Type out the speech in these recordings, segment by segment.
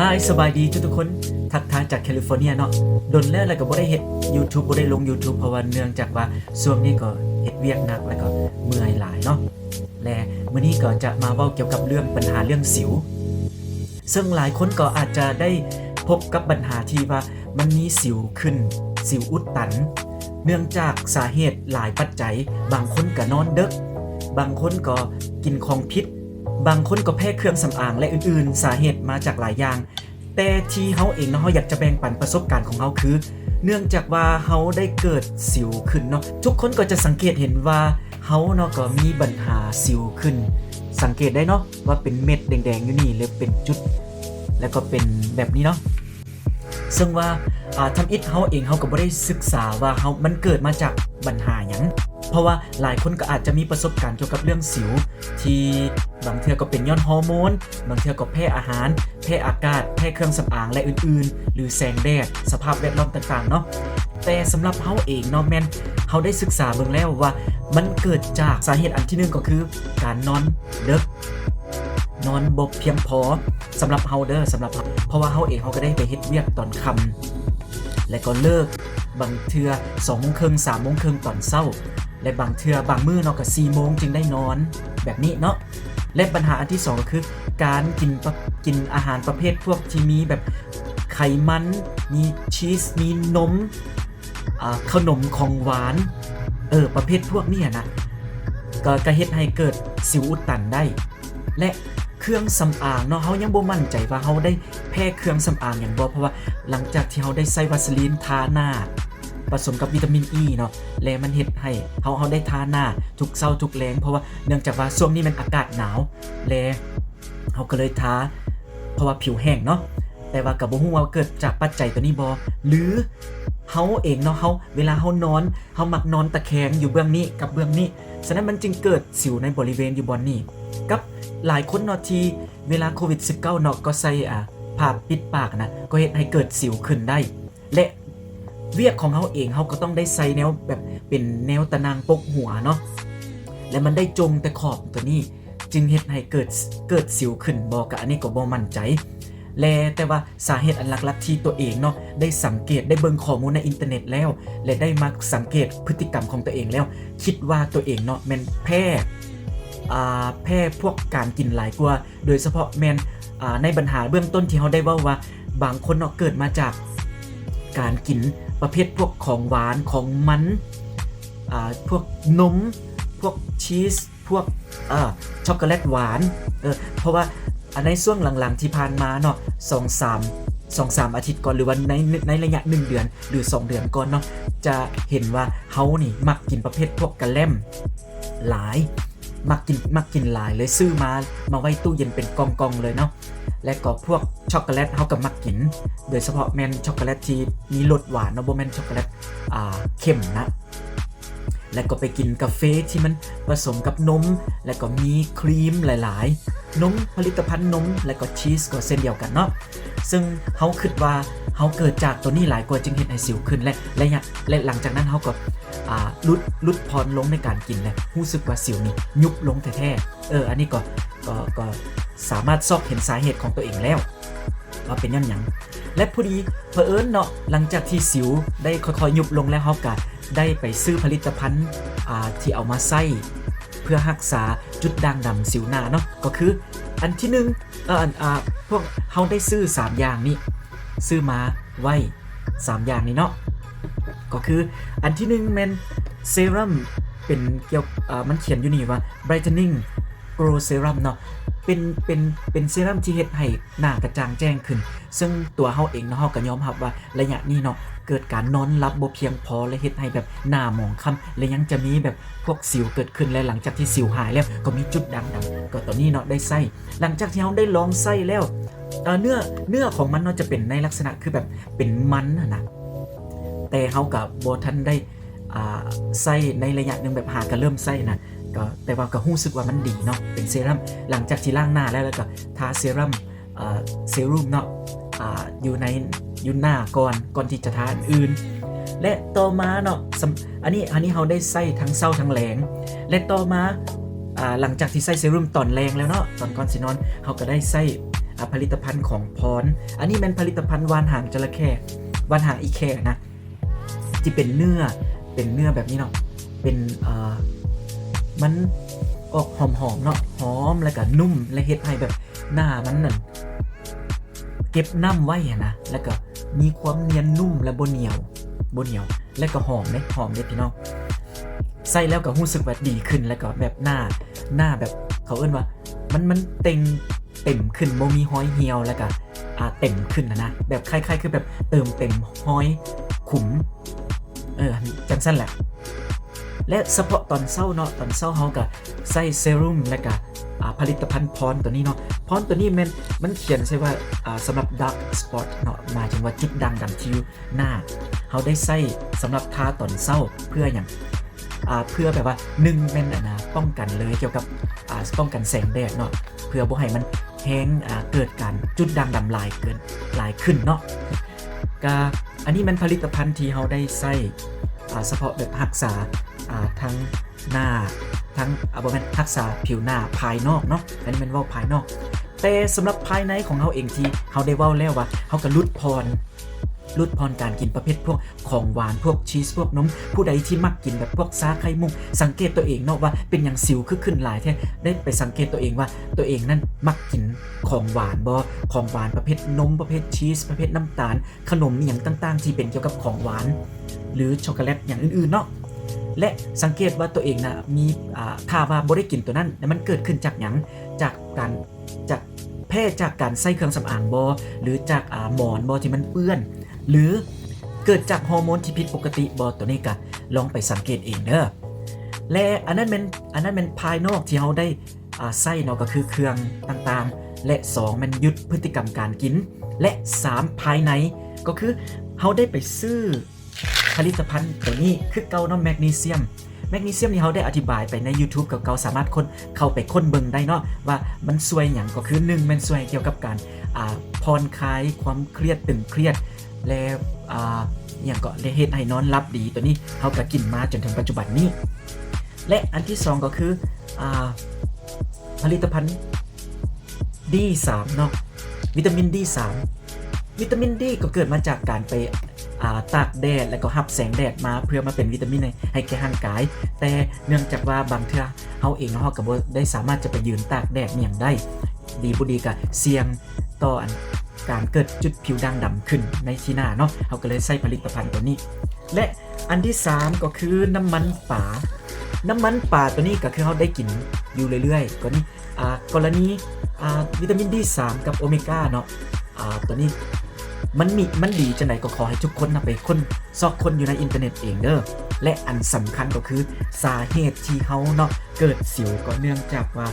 ฮายสบายดีทุกคนทักทายจากแคลิฟอร์เนียเนาะดนแล้วอะไรก็บ่ได้เฮ็ด YouTube บ่ได้ลง YouTube เพราะว่าเนื่องจากว่าช่วงนี้ก็เฮ็ดเวียกหนักแล้วก็เมื่อยหลายเนาะและมื้อนี้ก็จะมาเว้าเกี่ยวกับเรื่องปัญหาเรื่องสิวซึ่งหลายคนก็อาจจะได้พบกับปัญหาที่ว่ามันมีสิวขึ้นสิวอุดตันเนื่องจากสาเหตุหลายปัจจัยบางคนก็นอนดึกบางคนก็กินของพิษบางคนก็แพ้เครื่องสำอางและอื่นๆสาเหตุมาจากหลายอย่างแต่ที่เฮาเองเนาะเฮาอยากจะแบ่งปันประสบการณ์ของเฮาคือเนื่องจากว่าเฮาได้เกิดสิวขึ้นเนาะทุกคนก็จะสังเกตเห็นว่าเฮาเนาะก็มีปัญหาสิวขึ้นสังเกตได้เนาะว่าเป็นเม็ดแดงๆอยู่นี่หรือเป็นจุดแล้วก็เป็นแบบนี้เนาะซึ่งว่าทำอิฐเฮาเองเฮาก็บ่ได้ศึกษาว่าเฮามันเกิดมาจากปัญหาหยังเพราะว่าหลายคนก็อาจจะมีประสบการณ์เกี่ยวกับเรื่องสิวที่บางเทื่อก็เป็นย้อนฮอร์โมนบางเทื่อก็แพ้อาหารแพ้อากาศแพ้เครื่องสำอางและอื่นๆหรือแสงแดดสภาพแวดล้อมต่างๆเนาะแต่สำหรับเฮาเองเนาะแม่นเฮาได้ศึกษาเบิ่งแล้วว่ามันเกิดจากสาเหตุอันที่1ก็คือการนอนดึกนอนบ่เพียงพอสำหรับเฮาเด้อสำหรับเพราะว่าเฮาเองเฮาก็ได้ไปเฮ็ดเวียกตอนค่ำและก็เลิกบางเทื่อ 2:30 3:30 ตอนเช้าและบางเทื่อบางมื้อเนาะก็ 4:00 จึงได้นอนแบบนี้เนาะและปัญหาอันที่2ก็คือการกินอาหารประเภทพวกที่มีแบบไขมันมีชีสมีนมขนมของหวานประเภทพวกนี้นะก็เฮ็ดให้เกิดสิวอุดตันได้และเครื่องสำอางเนาะเฮายังบ่มั่นใจว่าเฮาได้แพ้เครื่องสำอางหยังบ่เพราะว่าหลังจากที่เฮาได้ใส่วาสลีนทาหน้าผสมกับวิตามินอีเนาะและมันเฮ็ดให้เฮาได้ทาหน้าทุกเช้าทุกแลงเพราะว่าเนื่องจากว่าช่วงนี้มันอากาศหนาวและเฮาก็เลยทาเพราะว่าผิวแห้งเนาะแต่ว่าก็บ่ฮู้ว่าเกิดจากปัจจัยตัวนี้บ่หรือเฮาเองเนาะเวลาเฮานอนเฮามักนอนตะแคงอยู่เบื้องนี้กับเบื้องนี้ฉะนั้นมันจึงเกิดสิวในบริเวณอยู่บนนี้กับหลายคนเนาะที่เวลาโควิด -19 เนาะก็ใส่ผ้าปิดปากนะก็เฮ็ดให้เกิดสิวขึ้นได้และเวียกของเฮาเองเฮาก็ต้องได้ใส่แนวแบบเป็นแนวตะนางปกหัวเนาะและมันได้จงแต่ขอบตัวนี้จึงเฮ็ดให้เกิดสิวขึ้นบ่ก็อันนี้ก็บ่มั่นใจแต่ว่าสาเหตุอันหลักๆที่ตัวเองเนาะได้สังเกตได้เบิ่งข้อมูลในอินเทอร์เน็ตแล้วและได้มาสังเกตพฤติกรรมของตัวเองแล้วคิดว่าตัวเองเนาะแม่นแพ้พวกการกินหลายกว่าโดยเฉพาะแม่นในปัญหาเบื้องต้นที่เฮาได้เว้าว่าบางคนเนาะเกิดมาจากการกินประเภทพวกของหวานของมันพวกนมพวกชีสพวกช็อกโกแลตหวานเพราะว่าในช่วงหลังๆที่ผ่านมาเนาะ2-3 อาทิตย์ก่อนหรือว่าในระยะ1เดือนหรือ2เดือนก่อนเนาะจะเห็นว่าเฮานี่มักกินประเภทพวกกะแล่มหลายมักกินหลายเลยซื้อมาไว้ตู้เย็นเป็นกองๆเลยเนาะและก็พวกช็อกโกแลตเฮาก็มักกินโดยเฉพาะแม่นช็อกโกแลตที่มีรสหวานเนาะบ่แม่นช็อกโกแลตเข้มนะและก็ไปกินกาแฟที่มันผสมกับนมและก็มีครีมหลายๆนมผลิตภัณฑ์นมและก็ชีสก็เช่นเดียวกันเนาะซึ่งเฮาคิดว่าเฮาเกิดจากตัวนี้หลายกว่าจึงเฮ็ดให้สิวขึ้นและหลังจากนั้นเฮาก็ลดพรลงในการกินแล้วรู้สึกว่าสิวนี่ยุบลงแท้ๆอันนี้ก็สามารถซอกเห็นสาเหตุของตัวเองแล้วว่าเป็นหยังและพอดีเผอิญเนาะหลังจากที่สิวได้ค่อยๆยุบลงแล้วเฮาก็ได้ไปซื้อผลิตภัณฑ์ที่เอามาใส่เพื่อรักษาจุดด่างดำสิวหน้าเนาะก็คืออันที่1พวกเฮาได้ซื้อ3อย่างนี้ซื้อมาไว้3อย่างนี้เนาะก็คืออันที่1แม่นเซรั่มเป็นเกี่ยวมันเขียนอยู่นี่ว่า brightening grow serum เนาะเป็นเซรั่มที่เฮ็ดให้หน้ากระจ่างแจ้งขึ้นซึ่งตัวเฮาเองเนาะเฮาก็ยอมรับว่าระยะนี้เนาะเกิดการนอนหลับบ่เพียงพอและเฮ็ดให้แบบหน้าหมองคล้ำและยังจะมีแบบพวกสิวเกิดขึ้นและหลังจากที่สิวหายแล้วก็มีจุดด่างดำก็ตอนนี้เนาะได้ใส่หลังจากที่เฮาได้ลองใส่แล้วเนื้อของมันเนาะจะเป็นในลักษณะคือแบบเป็นมันนะแต่เฮาก็บ่ทันได้ใส่ในระยะนึงแบบหาก็เริ่มใส่นะก็แต่ว่าก็รู้สึกว่ามันดีเนาะเป็นเซรั่มหลังจากที่ล้างหน้าแล้วก็ทาเซรั่มเนาะอยู่หน้าก่อนที่จะทาอื่นและต่อมาเนาะอันนี้เฮาได้ใส่ทั้งเช้าทั้งแลงและต่อมาหลังจากที่ใส่เซรั่มตอนแรงแล้วเนาะตอนก่อนสินอนเฮาก็ได้ใส่ ผลิตภัณฑ์ของพรอันนี้เป็นผลิตภัณฑ์วานหางจระเข้วานหางอีแคนะที่เป็นเนื้อแบบนี้เนาะเป็นมันออกหอมๆเนาะหอมแล้วก็นุ่มและเฮ็ดให้แบบหน้ามันนั่นเก็บน้ำไว้นะแล้วก็มีความเนียนนุ่มและบ่เหนียวและก็หอมเด้พี่น้องใส่แล้วก็รู้สึกว่าดีขึ้นแล้วก็แบบหน้าแบบเขาเอิ้นว่ามันเต็มขึ้นบ่มีห้อยเหี่ยวแล้วก็เต็มขึ้นนะแบบคล้ายๆคือแบบเติมเต็มห้อยขุมจังซั่นแหละและเฉพาะตอนเช้าเนาะตอนเช้าเฮาก็ใส่เซรุ่มแล้วก็ผลิตภัณฑ์พรตัวนี้เนาะพรตัวนี้มันเขียนใช่ว่าสำหรับ dark spot เนาะหมายถึงว่าจุดด่างดำที่หน้าเฮาได้ใส่สำหรับทาตอนเช้าเพื่ออย่างเพื่อแบบว่า1เป็นป้องกันเลยเกี่ยวกับป้องกันแสงแดดเนาะเพื่อบ่ให้มันแห้งเกิดการจุดด่างดำลายขึ้นเนาะก็อันนี้มันผลิตภัณฑ์ที่เฮาได้ใส่เฉพาะแบบรักษาทั้งหน้าทั้งบ่แม่นรักษาผิวหน้าภายนอกเนาะอันนี้มันเว้าภายนอกแต่สำหรับภายในของเฮาเองที่เฮาได้เว้าแล้วว่าเฮาก็ลดพรการกินประเภทพวกของหวานพวกชีสพวกนมผู้ใดที่มักกินแบบพวกซาไข่มุกสังเกตตัวเองเนาะว่าเป็นอย่างสิวขึ้นหลายแท้ได้ไปสังเกตตัวเองว่าตัวเองนั้นมักกินของหวานบ่ของหวานประเภทนมประเภทชีสประเภทน้ำตาลขนมอย่างต่างๆที่เป็นเกี่ยวกับของหวานหรือช็อกโกแลตอย่างอื่นๆเนาะและสังเกตว่าตัวเองนะมีถ้าว่าบ่ได้กินตัวนั้นมันเกิดขึ้นจากหยังจากแพ้จากการใส่เครื่องสำอางบ่หรือจากหมอนบ่ที่มันเปื้อนหรือเกิดจากฮอร์โมนที่ผิดปกติบ่ตัวนี้ก็ลองไปสังเกตเองเด้อและอันนั้นเป็นภายนอกที่เฮาได้ใส่เนาะก็คือเครื่องต่างๆและ2มันยึดพฤติกรรมการกินและ3ภายในก็คือเฮาได้ไปซื้อผลิตภัณฑ์ตัวนี้คือเก่าเนาะแมกนีเซียมนี่เขาได้อธิบายไปใน YouTube กับเก่าสามารถเข้าไปค้นเบิ่งได้เนาะว่ามันช่วยหยังก็คือ1มันช่วยเกี่ยวกับการผ่อนคลายความเครียดตึงเครียดและอย่างก็เฮ็ดให้นอนหลับดีตัวนี้เขาก็กินมาจนถึงปัจจุบันนี้และอันที่2ก็คือผลิตภัณฑ์ D3 เนาะวิตามิน D3 วิตามิน D ก็เกิดมาจากการไปตากแดดแล้วก็รับแสงแดดมาเพื่อมาเป็นวิตามินให้แก่ร่างกายแต่เนื่องจากว่าบางเทื่อเฮาเองเฮาก็บ่ได้สามารถจะไปยืนตากแดดอย่างได้ดีบ่ดีก็เสี่ยงต่อการเกิดจุดผิวด่างดำขึ้นในที่หน้าเนาะเฮาก็เลยใช้ผลิตภัณฑ์ตัวนี้และอันที่3ก็คือน้ำมันป่าตัวนี้ก็คือเฮาได้กินอยู่เรื่อยๆก็นี่กรณีวิตามิน D3 กับโอเมก้าเนาะตัวนี้มันดีจังไหนก็ขอให้ทุกคนไปซอกคนอยู่ในอินเทอร์เน็ตเองเด้อและอันสำคัญก็คือสาเหตุที่เฮาเนาะเกิดสิวก็เนื่องจากว่า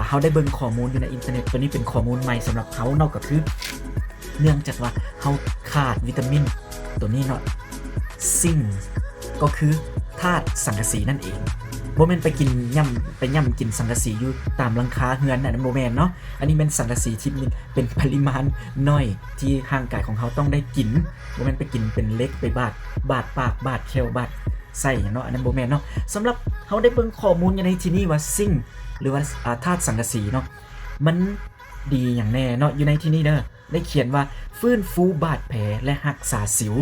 เฮาได้เบิ่งข้อมูลอยู่ในอินเทอร์เน็ตตัวนี้เป็นข้อมูลใหม่สำหรับเฮาเนาะก็คือเนื่องจากว่าเฮาขาดวิตามินตัวนี้เนาะซิงค์ก็คือธาตุสังกะสีนั่นเองบ่แม่นไปกินย่ำกินสังกะสีอยู่ตามหลังคาเฮือนน่ะบ่แม่นเนาะอันนี้เป็นสังกะสีที่เป็นปริมาณน้อยที่ร่างกายของเขาต้องได้กินบ่แม่นไปกินเป็นเล็กไปบาดปากบาดแคลบาดไส้เนาะอันนั้นบ่แม่นเนาะสำหรับเฮาได้เบิ่งข้อมูลอยู่ในที่นี้ว่าซิงค์หรือว่าธาตุสังกะสีเนาะมันดีอย่างแน่เนาะอยู่ในที่นี้เด้อได้เขียนว่าฟื้นฟูบาดแผลและรักษาสิว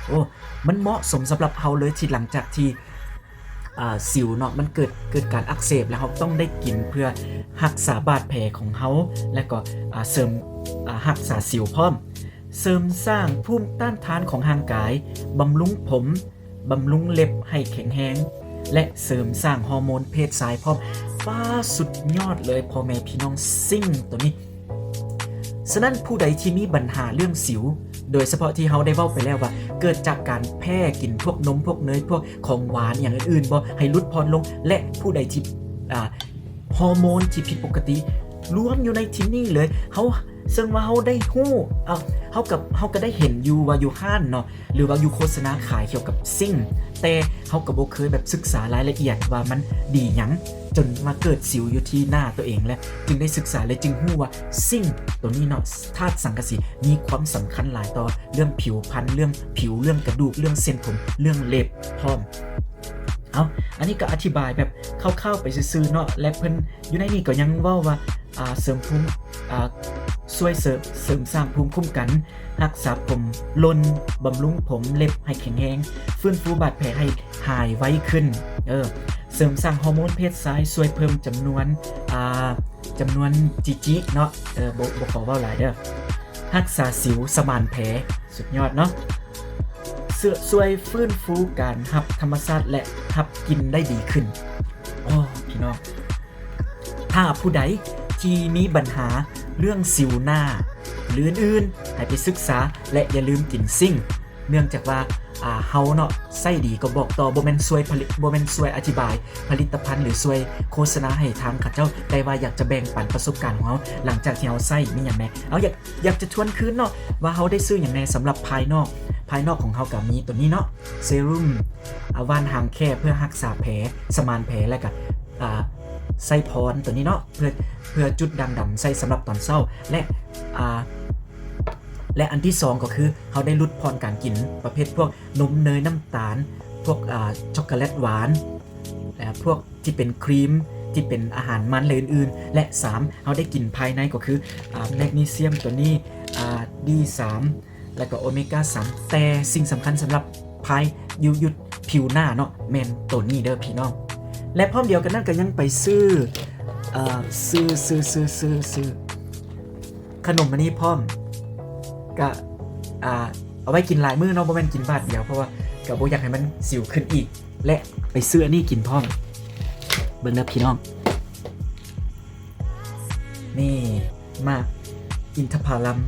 โอ้มันเหมาะสมสำหรับเฮาเลยที่หลังจากที่สิวเนาะมันเกิดการอักเสบแล้วเขาต้องได้กินเพื่อรักษาบาดแผลของเขาและก็เสริมรักษาสิวพร้อมเสริมสร้างภูมิต้านทานของร่างกายบำรุงผมบำรุงเล็บให้แข็งแรงและเสริมสร้างฮอร์โมนเพศชายพร้อมป้าสุดยอดเลยพ่อแม่พี่น้องซิ่งตัวนี้ฉะนั้นผู้ใดที่มีปัญหาเรื่องสิวโดยเฉพาะที่เฮาได้เว้าไปแล้วว่าเกิดจากการแพ้กินพวกนมพวกเนยพวกของหวานอย่างอื่นๆบ่ให้ลดพรลงและผู้ใดที่ฮอร์โมนที่ผิดปกติรวมอยู่ในที่นี่เลยเฮาซึ่งว่าเฮาได้ฮู้เฮาก็ได้เห็นอยู่ว่าอยู่ห้านเนาะหรือว่าอยู่โฆษณาขายเกี่ยวกับซิ่งแต่เฮาก็บ่เคยแบบศึกษารายละเอียดว่ามันดีหยังจนมาเกิดสิวอยู่ที่หน้าตัวเองและจึงได้ศึกษาและจึงรู้ว่าซิ่งตัวนี้เนาะธาตุสังกะสีมีความสำคัญหลายต่อเรื่องผิวพรรณเรื่องผิวเรื่องกระดูกเรื่องเส้นผมเรื่องเล็บพร้อมอันนี้ก็อธิบายแบบคร่าวๆไปซื่อๆเนาะและเพิ่นอยู่ในนี้ก็ยังเว้าว่าเสริมภูมิ ช่วยเสริมสร้างภูมิคุ้มกันรักษาผมลนบำรุงผมเล็บให้แข็งแรงฟื้นฟูบาดแผลให้หายไวขึ้นเสริมสร้างฮอร์โมนเพศชายช่วยเพิ่มจำนวนจิจิเนาะบ่ขอเว้าหลายเด้อรักษาสิวสมานแผลสุดยอดเนาะช่วยฟื้นฟูการหับธรรมชาติและหับกินได้ดีขึ้นพี่น้องถ้าผู้ใดที่มีปัญหาเรื่องสิวหน้าหรืออื่นๆให้ไปศึกษาและอย่าลืมกินซิ่งเนื่องจากว่าเฮาเนาะไส้ดีก็บอกต่อบ่แม่นช่วยผลิตบ่แม่นช่วยอธิบายผลิตภัณฑ์หรือช่วยโฆษณาให้ทางข้าเจ้าแต่ว่าอยากจะแบ่งปันประสบการณ์ของเฮาหลังจากที่เฮาไส้มีหยังแน่เอาอยากจะทวนคืนเนาะว่าเฮาได้ซื้อหยังแน่สำหรับภายนอกของเฮาก็มีตัวนี้เนาะเซรุ่มว่านหางแค่เพื่อรักษาแผลสมานแผลและก็ไส้พรตัวนี้เนาะเพื่อจุดด่างดำใส่สำหรับตอนเช้าและอันที่2ก็คือเขาได้ลดพรการกินประเภทพวกนมเนยน้ำตาลพวกช็อกโกแลตหวานพวกที่เป็นครีมที่เป็นอาหารมันเลยอื่นๆและ3เขาได้กินภายในก็คือแมกนีเซียมตัวนี้D3 แล้วก็โอเมก้า3แต่สิ่งสำคัญสำหรับภายยุดผิวหน้าเนาะแมนตัวนี้เด้อพี่น้องและพร้อมเดียวกันนั่นก็ยังไปซื้อขนมอันนี้พร้อมก็เอาไว้กินหลายมื้อเนาะบ่แม่นกินบาทเดียวเพราะว่าก็บ่อยากให้มันสิวขึ้นอีกและไปซื้ออันนี้กินพร้อมเบิ่งเด้อพี่น้องนี่มาอินทผลัม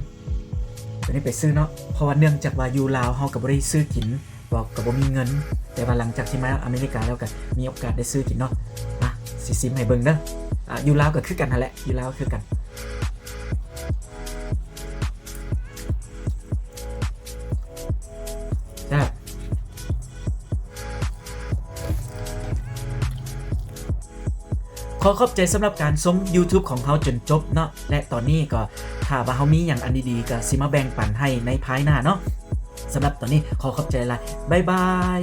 ตัวนี้ไปซื้อเนาะเพราะว่าเนื่องจากว่าอยู่ลาวเฮาก็บ่ได้ซื้อกินบอกก็บ่มีเงินแต่ว่าหลังจากที่มาอเมริกาแล้วก็มีโอกาสได้ซื้อกินเนาะสิซิมให้เบิ่งเด้ออยู่ลาวก็คือกันนั่นแหละอยู่ลาวคือกันขอขอบใจสำหรับการชม YouTube ของเขาจนจบเนาะและตอนนี้ก็ถ้าว่าเขามีอย่างอันดีๆก็สิมาแบ่งปันให้ในภายหน้าเนาะสำหรับตอนนี้ขอขอบใจละบ๊ายบาย